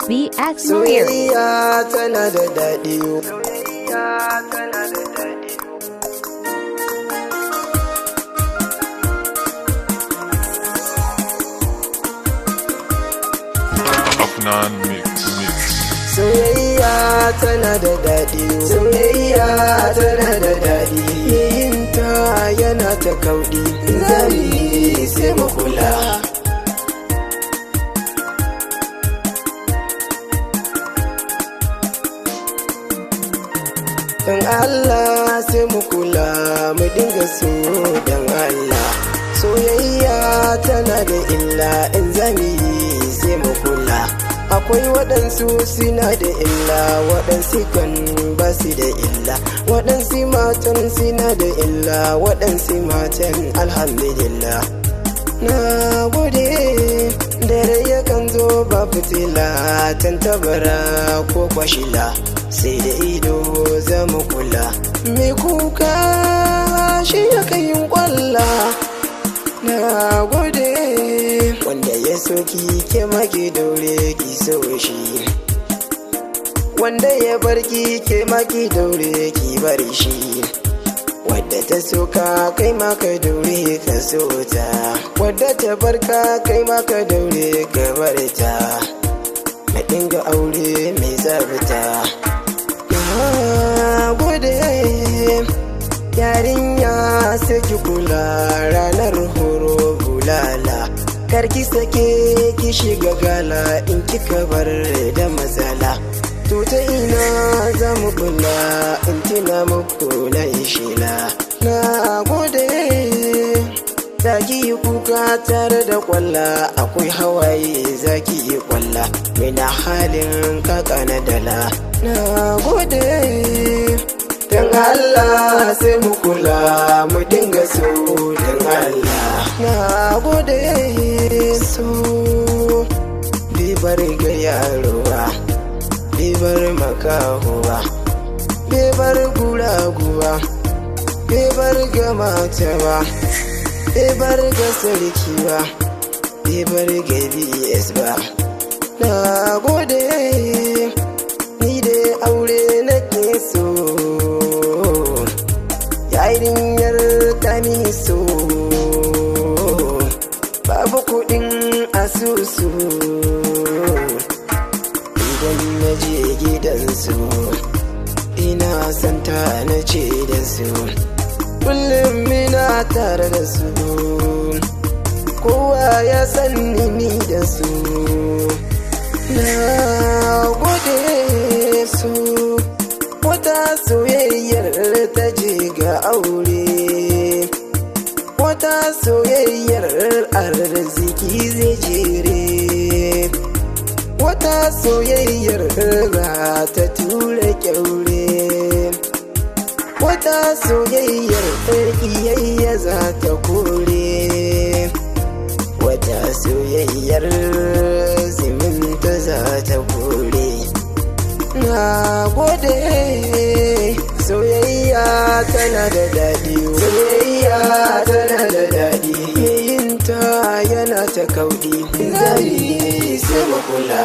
BX Series. Soyayya tana da daɗi. Afnan Mix. Soyayya tana da daɗi. Soyayya tana da daɗi. Yayinta yana ta kauɗi. Zami sai mu kula. Dan Allah sai mu kula, mu dinga so dan Allah. Soyayya tana da illa, in zami sai mu kula. Akwai waɗansu suna da illa, waɗansu kan ba su da illa. Waɗansu matan suna da illa, waɗansu matan alhamdulillah. Na gode, dare yakan zo ba fitila, tantabara ko kwashila. Sai da ido za mu kula, mai kuka shi ya yin kwalla. Na gode, wanda ya soki ke maki daure ki so shi, wanda ya barki ke maki daure ki bari shi, wadda ta soka kai maka daure ka so ta, wadda ta barka kai maka daure ka bar ta. Na dinga aure mai zabta. Gode yarinya sai ki kula, ranar horo bulala, karki sake ki shiga gala, in kika bar da matsala. To ta ina za mu kula, in tina muku na ishila. Na gode zaki yi kuka tare da kwalla, akwai hawaye zaki yi kwalla, mai na halin kaka na dala. Na gode dan Allah sai mu kula, mu dinga so dan Allah. Na gode so bibar ga yaro ba, bibar makaho ba, bibar guragu ba, bibar ga mata ba, bibar ga sarki ba, bibar ga BS ba. Na gode ni da aure nake so, yarinyar ta mini so, babu kuɗin asusu, idan na je gidansu ina santa na ce da su, kullum ina tare da su, kowa ya san ni da su. Na gode su, wata soyayyar ta je ga aure, wata soyayyar arziki zai jere, wata soyayyar za ta tura kyaure, wata soyayyar iyayya za ta kore, wata soyayyar ziminta za ta kore. Na gode soyayya tana da daɗi. Soyayya tana da daɗi, yayinta yana ta kauɗi. Zari sai mu kula.